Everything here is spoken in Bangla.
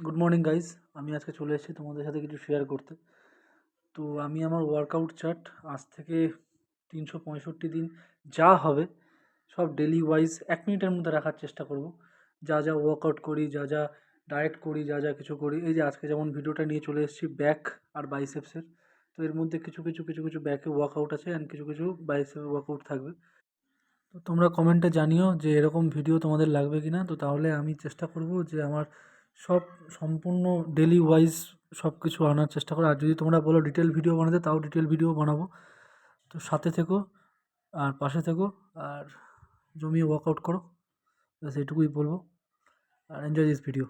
Good morning guys. আমি আজকে চলে এসেছি তোমাদের সাথে কিছু শেয়ার করতে। তো আমি আমার ওয়ার্কআউট চার্ট আজ থেকে 365 দিন যা হবে সব ডেলি ওয়াইজ 1 মিনিটের মধ্যে রাখার চেষ্টা করব। যা যা ওয়ার্কআউট করি, যা যা ডায়েট করি, যা যা কিছু করি, এই যে আজকে যেমন ভিডিওটা নিয়ে চলে এসেছি ব্যাক আর বাইসেপসের। তো এর মধ্যে কিছু ব্যাকে ওয়ার্কআউট আছে অ্যান্ড কিছু বাইসেপের ওয়ার্কআউট থাকবে। তো তোমরা কমেন্টে জানিও যে এরকম ভিডিও তোমাদের লাগবে কি না। তো তাহলে আমি চেষ্টা করব যে আমার সব সম্পূর্ণ ডেলি ওয়াইজ সব কিছু আনার চেষ্টা করো। আর যদি তোমরা বলো ডিটেল ভিডিও বানাতে, তাও ডিটেল ভিডিও বানাবো। তো সাথে থেকো আর পাশে থেকো আর জমিয়ে ওয়ার্কআউট করো। ব্যাস এইটুকুই বলবো। আর এনজয় দিস ভিডিও।